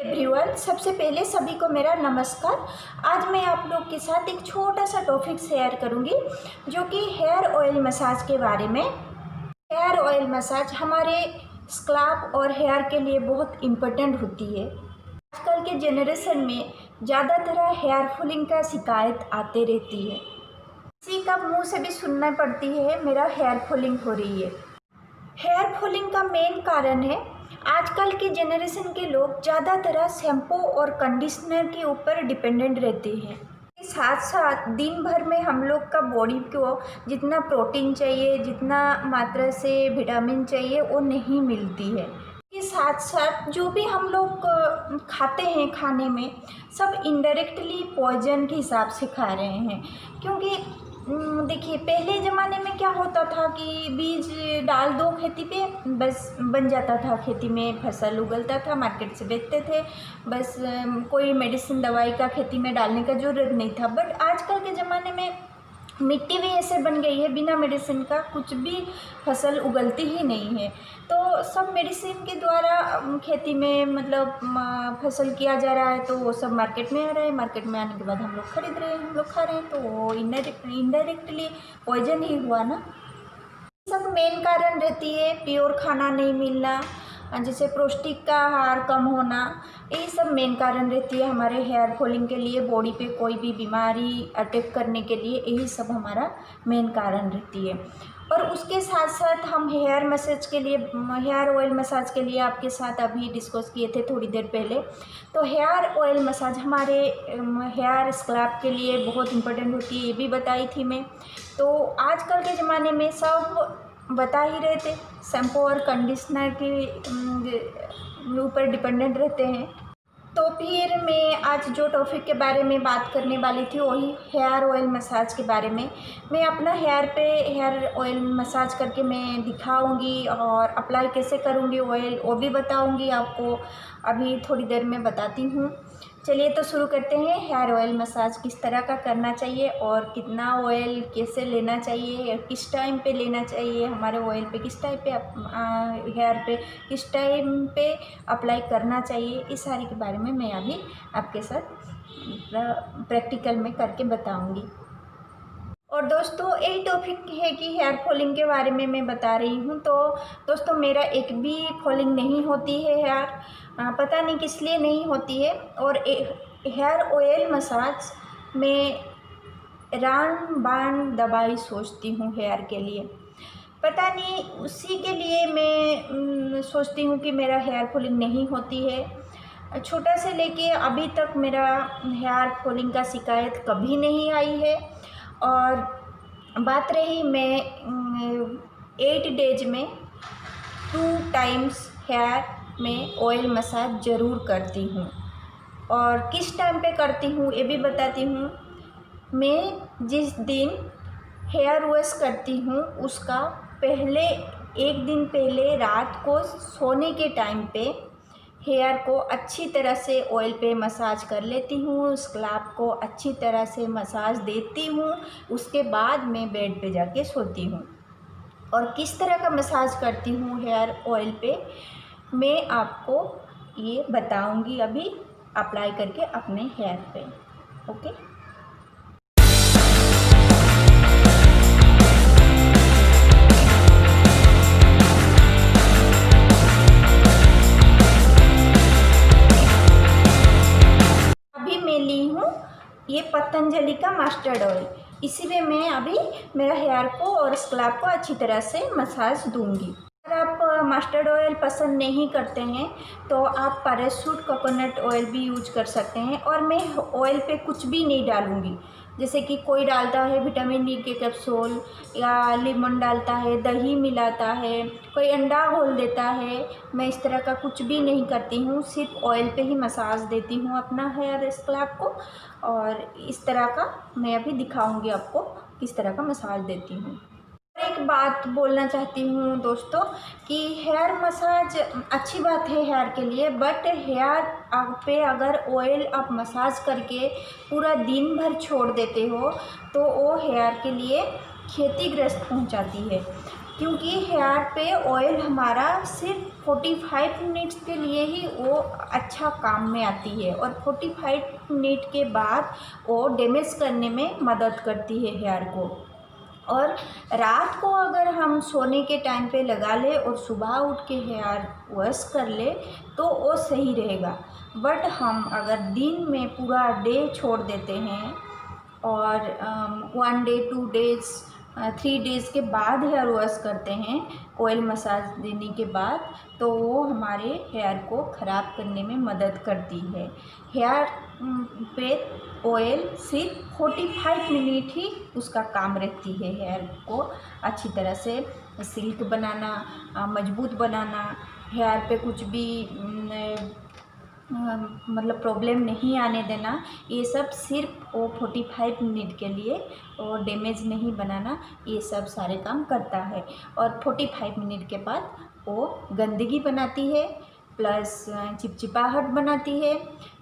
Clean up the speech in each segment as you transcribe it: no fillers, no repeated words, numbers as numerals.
Everyone, सबसे पहले सभी को मेरा नमस्कार। आज मैं आप लोग के साथ एक छोटा सा टॉपिक शेयर करूंगी जो कि हेयर ऑयल मसाज के बारे में। हेयर ऑयल मसाज हमारे स्कैल्प और हेयर के लिए बहुत इम्पोर्टेंट होती है। आजकल के जनरेशन में ज़्यादातर हेयर फॉलिंग का शिकायत आते रहती है। किसी का मुंह से भी सुनना पड़ती है मेरा हेयर फॉलिंग हो रही है। हेयर फॉलिंग का मेन कारण है आजकल के जनरेशन के लोग ज़्यादातर शैम्पू और कंडीशनर के ऊपर डिपेंडेंट रहते हैं। साथ साथ दिन भर में हम लोग का बॉडी को जितना प्रोटीन चाहिए, जितना मात्रा से विटामिन चाहिए वो नहीं मिलती है। के साथ साथ जो भी हम लोग खाते हैं खाने में सब इनडायरेक्टली पॉइजन के हिसाब से खा रहे हैं। क्योंकि देखिए, पहले ज़माने में क्या होता था कि बीज डाल दो खेती पे, बस बन जाता था, खेती में फसल उगलता था, मार्केट से बेचते थे, बस कोई मेडिसिन दवाई का खेती में डालने का ज़रूरत नहीं था। बट आजकल के ज़माने में मिट्टी भी ऐसे बन गई है, बिना मेडिसिन का कुछ भी फसल उगलती ही नहीं है। तो सब मेडिसिन के द्वारा खेती में मतलब फसल किया जा रहा है, तो वो सब मार्केट में आ रहा है। मार्केट में आने के बाद हम लोग खरीद रहे हैं, हम लोग खा रहे हैं, तो वो इनडायरेक्टली पॉइजन ही हुआ ना। सब मेन कारण रहती है प्योर खाना नहीं मिलना, जैसे पौष्टिक का आहार कम होना, यही सब मेन कारण रहती है हमारे हेयर फॉलिंग के लिए। बॉडी पे कोई भी बीमारी अटैक करने के लिए यही सब हमारा मेन कारण रहती है। और उसके साथ साथ हम हेयर मसाज के लिए, हेयर ऑयल मसाज के लिए आपके साथ अभी डिस्कस किए थे थोड़ी देर पहले। तो हेयर ऑयल मसाज हमारे हेयर स्कैल्प के लिए बहुत इम्पोर्टेंट होती है, ये भी बताई थी मैं। तो आजकल के ज़माने में सब बता ही रहे थे, शैम्पू और कंडीशनर के ऊपर डिपेंडेंट रहते हैं। तो फिर मैं आज जो टॉपिक के बारे में बात करने वाली थी वही हेयर ऑयल मसाज के बारे में। मैं अपना हेयर ऑयल मसाज करके मैं दिखाऊंगी और अप्लाई कैसे करूंगी ऑयल वो भी बताऊंगी आपको। अभी थोड़ी देर में बताती हूँ। चलिए तो शुरू करते हैं। हेयर ऑयल मसाज किस तरह का करना चाहिए और कितना ऑयल कैसे लेना चाहिए या किस टाइम पे लेना चाहिए, हमारे ऑयल पे किस टाइम पे हेयर पे किस टाइम पे अप्लाई करना चाहिए, इस सारी के बारे में मैं अभी आपके साथ प्रैक्टिकल में करके बताऊंगी। और दोस्तों, यही टॉपिक है कि हेयर फॉलिंग के बारे में मैं बता रही हूँ। तो दोस्तों, मेरा एक भी फॉलिंग नहीं होती है हेयर, पता नहीं किस लिए नहीं होती है। और हेयर ऑयल मसाज में रामबाण दवाई सोचती हूँ हेयर के लिए, पता नहीं उसी के लिए मैं सोचती हूँ कि मेरा हेयर फॉलिंग नहीं होती है। छोटा से लेके अभी तक मेरा हेयर फॉलिंग का शिकायत कभी नहीं आई है। और बात रही, मैं 8 डेज में 2 टाइम्स हेयर में ऑयल मसाज ज़रूर करती हूँ। और किस टाइम पे करती हूँ ये भी बताती हूँ। मैं जिस दिन हेयर वॉश करती हूँ उसका पहले, एक दिन पहले रात को सोने के टाइम पे हेयर को अच्छी तरह से ऑयल पे मसाज कर लेती हूँ, स्कैल्प को अच्छी तरह से मसाज देती हूँ। उसके बाद मैं बेड पे जाके सोती हूँ। और किस तरह का मसाज करती हूँ हेयर ऑयल पे मैं आपको ये बताऊँगी अभी अप्लाई करके अपने हेयर पे। ओके। ये पतंजलि का मस्टर्ड ऑयल, इसी में मैं अभी मेरा हेयर को और स्कैल्प को अच्छी तरह से मसाज दूंगी। अगर आप मस्टर्ड ऑयल पसंद नहीं करते हैं तो आप पैराशूट कोकोनट ऑयल भी यूज कर सकते हैं। और मैं ऑयल पे कुछ भी नहीं डालूंगी, जैसे कि कोई डालता है विटामिन डी के कैप्सूल या लेमन डालता है, दही मिलाता है, कोई अंडा घोल देता है। मैं इस तरह का कुछ भी नहीं करती हूँ, सिर्फ ऑयल पे ही मसाज देती हूँ अपना हेयर स्कैल्प को। और इस तरह का मैं अभी दिखाऊंगी आपको किस तरह का मसाज देती हूँ। एक बात बोलना चाहती हूँ दोस्तों कि हेयर मसाज अच्छी बात है हेयर के लिए, बट हेयर पे अगर ऑयल आप मसाज करके पूरा दिन भर छोड़ देते हो तो वो हेयर के लिए क्षतिग्रस्त पहुँचाती है। क्योंकि हेयर पे ऑयल हमारा सिर्फ 45 मिनट्स के लिए ही वो अच्छा काम में आती है, और 45 मिनट के बाद वो डैमेज करने में मदद करती है हेयर को। और रात को अगर हम सोने के टाइम पे लगा ले और सुबह उठ के हेयर वॉश कर ले तो वो सही रहेगा। बट हम अगर दिन में पूरा डे छोड़ देते हैं और 1 डे 2 डेज़ 3 डेज़ के बाद हेयर वॉश करते हैं ऑयल मसाज देने के बाद, तो वो हमारे हेयर को ख़राब करने में मदद करती है। हेयर पे ऑयल सिर्फ 45 मिनट ही उसका काम रहती है हेयर को अच्छी तरह से सिल्क बनाना, मजबूत बनाना, हेयर पे कुछ भी मतलब प्रॉब्लम नहीं आने देना। ये सब सिर्फ वो 45 मिनट के लिए, और डैमेज नहीं बनाना, ये सब सारे काम करता है। और 45 मिनट के बाद वो गंदगी बनाती है, प्लस चिपचिपाहट बनाती है,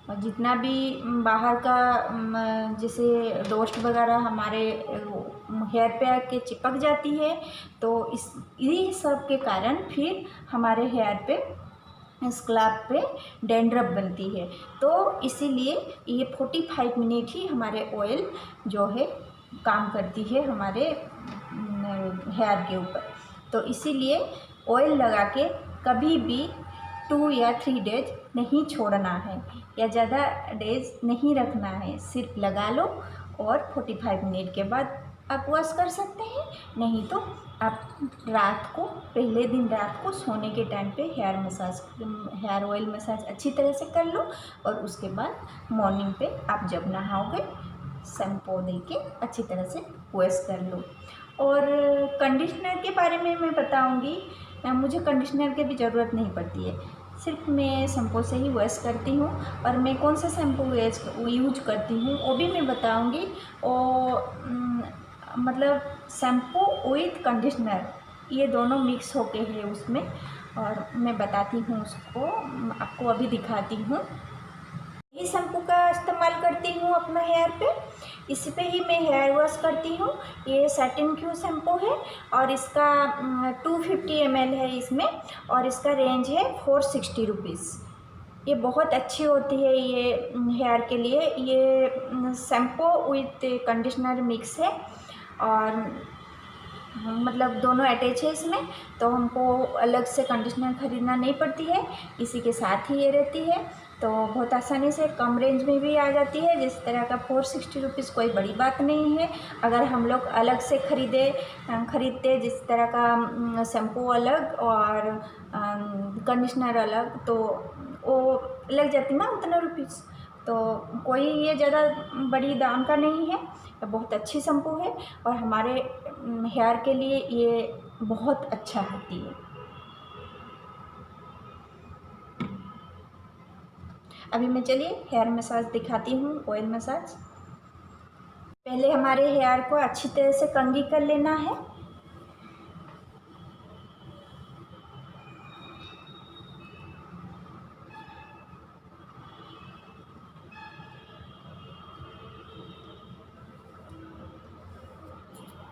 और जितना भी बाहर का जैसे डस्ट वगैरह हमारे हेयर पे आके चिपक जाती है, तो इन्हीं सब के कारण फिर हमारे हेयर पे स्कैल्प पे डैंड्रफ बनती है। तो इसीलिए ये 45 मिनट ही हमारे ऑयल जो है काम करती है हमारे हेयर के ऊपर। तो इसीलिए ऑयल लगा के कभी भी 2 या 3 डेज नहीं छोड़ना है, या ज़्यादा डेज नहीं रखना है। सिर्फ लगा लो और 45 मिनट के बाद आप वॉश कर सकते हैं। नहीं तो आप रात को, पहले दिन रात को सोने के टाइम पे हेयर ऑयल मसाज अच्छी तरह से कर लो, और उसके बाद मॉर्निंग पे आप जब नहाओगे शैम्पू दे के अच्छी तरह से वॉश कर लो। और कंडीशनर के बारे में मैं बताऊंगी। मुझे कंडीशनर की भी ज़रूरत नहीं पड़ती है, सिर्फ मैं शैम्पू से ही वॉश करती हूँ। और मैं कौन सा शैम्पू यूज करती हूँ वो भी मैं बताऊँगी। और मतलब शैम्पू विथ कंडीशनर ये दोनों मिक्स होके है उसमें, और मैं बताती हूँ उसको, आपको अभी दिखाती हूँ। ये शैम्पू का इस्तेमाल करती हूँ अपना हेयर पे, इस पे ही मैं हेयर वॉश करती हूँ। ये सैटिन क्यू शैम्पू है, और इसका 250 ml है इसमें, और इसका रेंज है 460 रुपीज़। ये बहुत अच्छी होती है ये हेयर के लिए। ये शैम्पू विथ कंडीशनर मिक्स है, और मतलब दोनों अटैच है इसमें, तो हमको अलग से कंडीशनर ख़रीदना नहीं पड़ती है, इसी के साथ ही ये रहती है। तो बहुत आसानी से कम रेंज में भी आ जाती है। जिस तरह का 460 रुपीज़ कोई बड़ी बात नहीं है। अगर हम लोग अलग से खरीदते जिस तरह का शैम्पू अलग और कंडीशनर अलग, तो वो लग जाती ना उतना रुपीज़। तो कोई ये ज़्यादा बड़ी दाम का नहीं है, बहुत अच्छी शैम्पू है, और हमारे हेयर के लिए ये बहुत अच्छा होती है। अभी मैं चलिए हेयर मसाज दिखाती हूँ, ऑयल मसाज। पहले हमारे हेयर को अच्छी तरह से कंघी कर लेना है।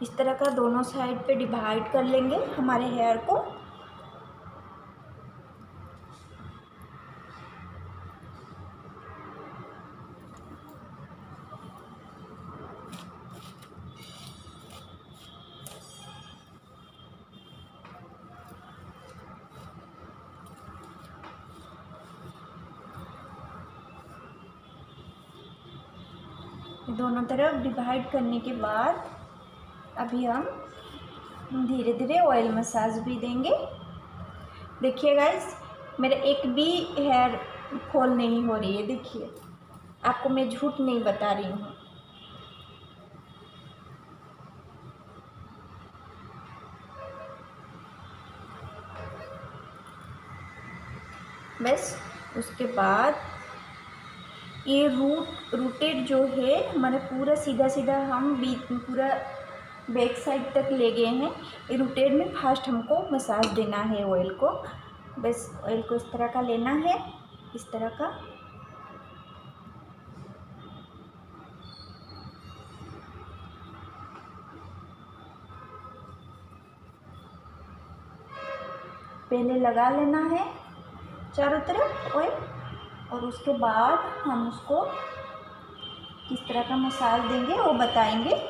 इस तरह का दोनों साइड पे डिवाइड कर लेंगे हमारे हेयर को। दोनों तरफ डिवाइड करने के बाद अभी हम धीरे धीरे ऑयल मसाज भी देंगे। देखिए गाइस, मेरे एक भी हेयर फॉल नहीं हो रही है। देखिए, आपको मैं झूठ नहीं बता रही हूँ। बस उसके बाद ये रूटेड जो है हमारा पूरा सीधा सीधा हम बीच में पूरा बैक साइड तक ले गए हैं। ये रूटेड में फर्स्ट हमको मसाज देना है ऑयल को। बस ऑयल को इस तरह का लेना है, इस तरह का। पहले लगा लेना है चारों तरफ ऑयल, और उसके बाद हम उसको किस तरह का मसाज देंगे वो बताएंगे।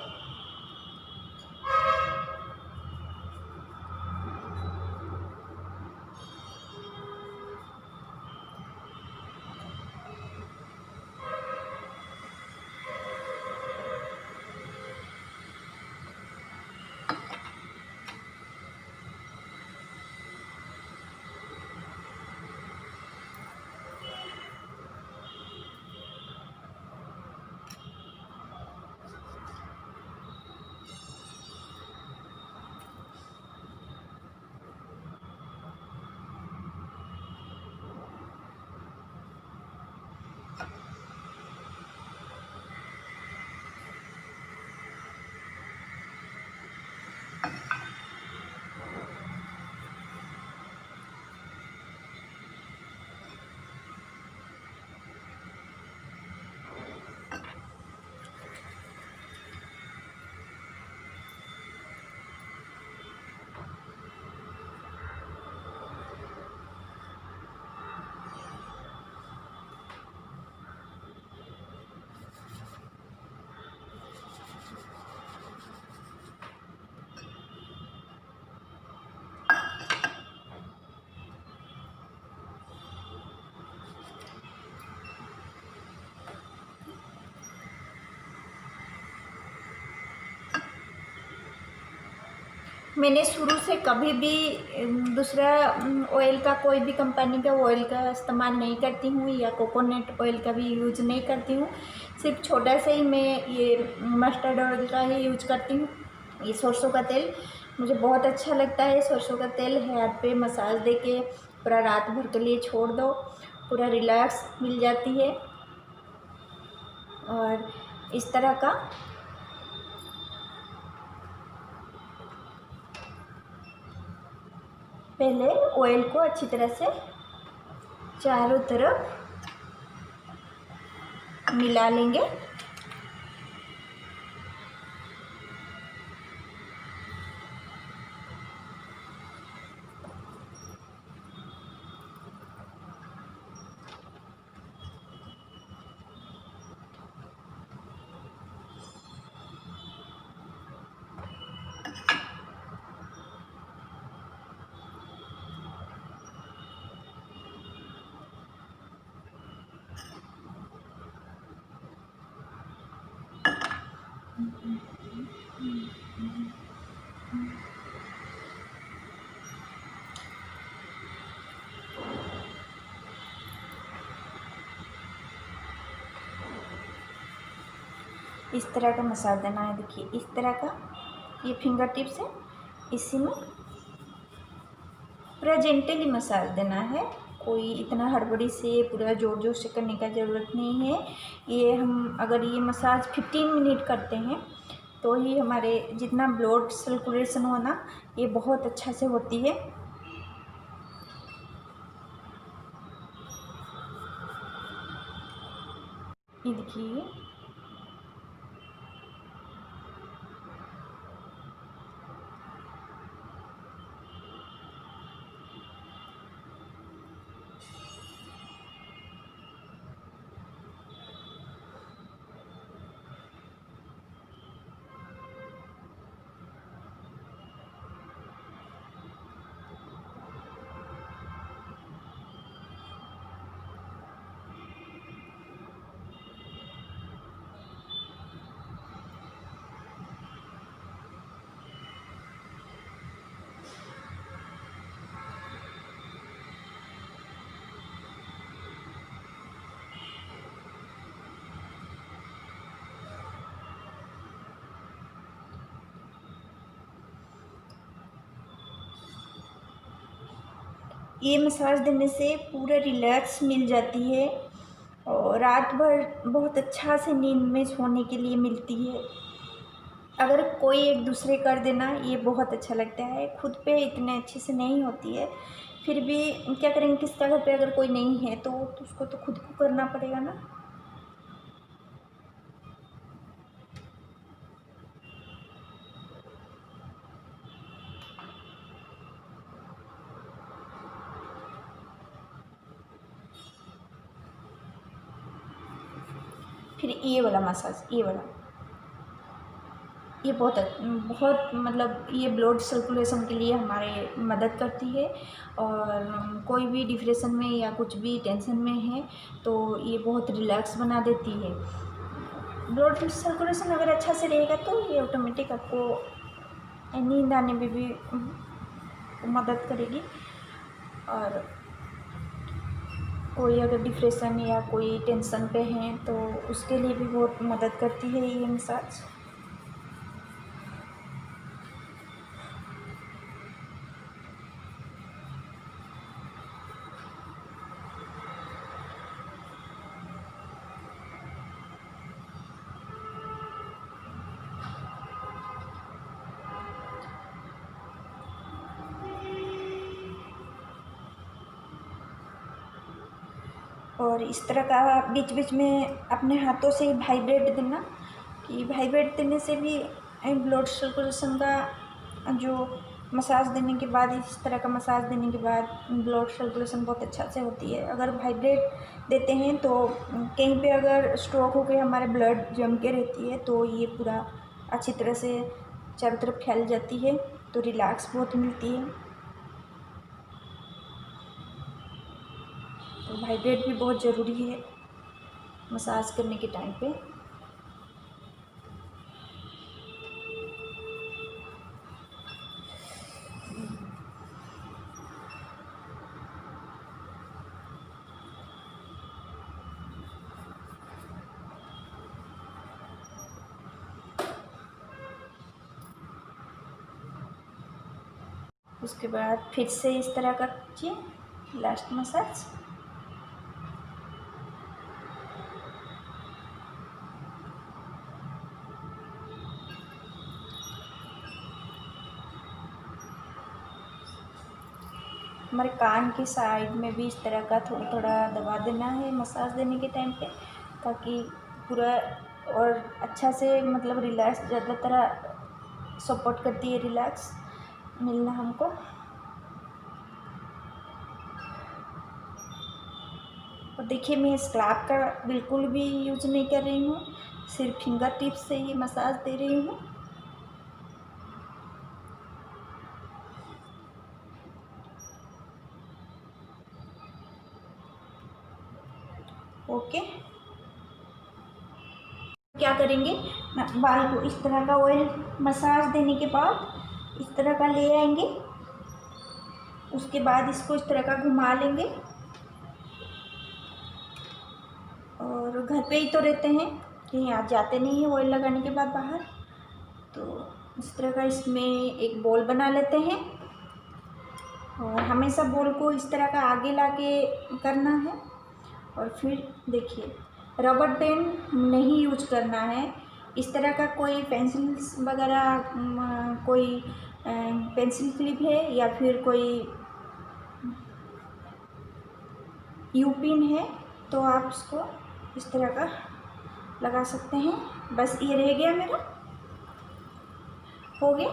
मैंने शुरू से कभी भी दूसरा ऑयल का, कोई भी कंपनी का ऑयल का इस्तेमाल नहीं करती हूँ, या कोकोनट ऑयल का भी यूज नहीं करती हूँ। सिर्फ छोटा से ही मैं ये मस्टर्ड ऑयल का ही यूज करती हूँ। ये सरसों का तेल मुझे बहुत अच्छा लगता है। सरसों का तेल हेयर पे मसाज दे के पूरा रात भर के लिए छोड़ दो, पूरा रिलैक्स मिल जाती है। और इस तरह का पहले ऑयल को अच्छी तरह से चारों तरफ मिला लेंगे। इस तरह का मसाज देना है। देखिए इस तरह का, ये फिंगर टिप्स है, इसी में पूरा जेंटली मसाज देना है। कोई इतना हड़बड़ी से पूरा जोर जोर से करने का ज़रूरत नहीं है। ये हम अगर ये मसाज 15 मिनट करते हैं तो ही हमारे जितना ब्लड सर्कुलेशन होना ये बहुत अच्छा से होती है। ये देखिए ये मसाज देने से पूरा रिलैक्स मिल जाती है और रात भर बहुत अच्छा से नींद में सोने के लिए मिलती है। अगर कोई एक दूसरे कर देना ये बहुत अच्छा लगता है। खुद पे इतने अच्छे से नहीं होती है, फिर भी क्या करेंगे, किसका घर पे अगर कोई नहीं है तो उसको तो खुद को करना पड़ेगा ना। फिर ये वाला मसाज, ये वाला, ये बहुत मतलब ये ब्लड सर्कुलेशन के लिए हमारे मदद करती है। और कोई भी डिप्रेशन में या कुछ भी टेंशन में है तो ये बहुत रिलैक्स बना देती है। ब्लड सर्कुलेशन अगर अच्छा से रहेगा तो ये ऑटोमेटिक आपको नींद आने में भी मदद करेगी। और कोई अगर डिप्रेशन या कोई टेंशन पे हैं तो उसके लिए भी बहुत मदद करती है ये मसाज। और इस तरह का बीच बीच में अपने हाथों से वाइब्रेट देना, कि वाइब्रेट देने से भी ब्लड सर्कुलेशन का जो मसाज देने के बाद, इस तरह का मसाज देने के बाद ब्लड सर्कुलेशन बहुत अच्छा से होती है। अगर वाइब्रेट देते हैं तो कहीं पे अगर स्ट्रोक हो के हमारे ब्लड जम के रहती है तो ये पूरा अच्छी तरह से चारों तरफ फैल जाती है, तो रिलैक्स बहुत मिलती है। तो वाइब्रेट भी बहुत ज़रूरी है मसाज करने के टाइम पे। उसके बाद फिर से इस तरह का कीजिए लास्ट मसाज। हमारे कान के साइड में भी इस तरह का थोड़ा थोड़ा दबा देना है मसाज देने के टाइम पे, ताकि पूरा और अच्छा से मतलब रिलैक्स ज़्यादा तरह सपोर्ट करती है, रिलैक्स मिलना हमको। और देखिए मैं स्क्रैप का बिल्कुल भी यूज़ नहीं कर रही हूँ, सिर्फ फिंगर टिप्स से ही मसाज दे रही हूँ। ओके, क्या करेंगे, बाल को इस तरह का ऑयल मसाज देने के बाद इस तरह का ले आएंगे। उसके बाद इसको इस तरह का घुमा लेंगे। और घर पे ही तो रहते हैं, कहीं आप जाते नहीं हैं ऑयल लगाने के बाद बाहर, तो इस तरह का इसमें एक बॉल बना लेते हैं। और हमेशा बॉल को इस तरह का आगे लाके करना है। और फिर देखिए रबर बैंड नहीं यूज करना है। इस तरह का कोई पेंसिल्स वगैरह, कोई पेंसिल क्लिप है या फिर कोई यू पिन है तो आप उसको इस तरह का लगा सकते हैं। बस ये रह गया मेरा, हो गया।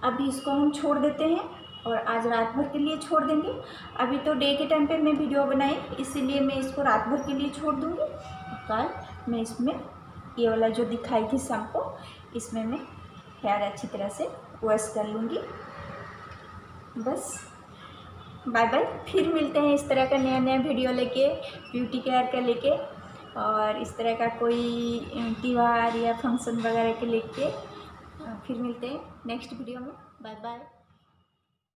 अभी इसको हम छोड़ देते हैं और आज रात भर के लिए छोड़ देंगे। अभी तो डे के टाइम पे मैं वीडियो बनाई, इसीलिए मैं इसको रात भर के लिए छोड़ दूँगी। कल मैं इसमें ये वाला जो दिखाई थी शाम को, इसमें मैं हेयर अच्छी तरह से वॉश कर लूँगी। बस बाय बाय, फिर मिलते हैं इस तरह का नया नया वीडियो लेके, ब्यूटी केयर का लेके, और इस तरह का कोई त्यौहार या फंक्शन वगैरह के लेके फिर मिलते हैं नेक्स्ट वीडियो में। Bye bye.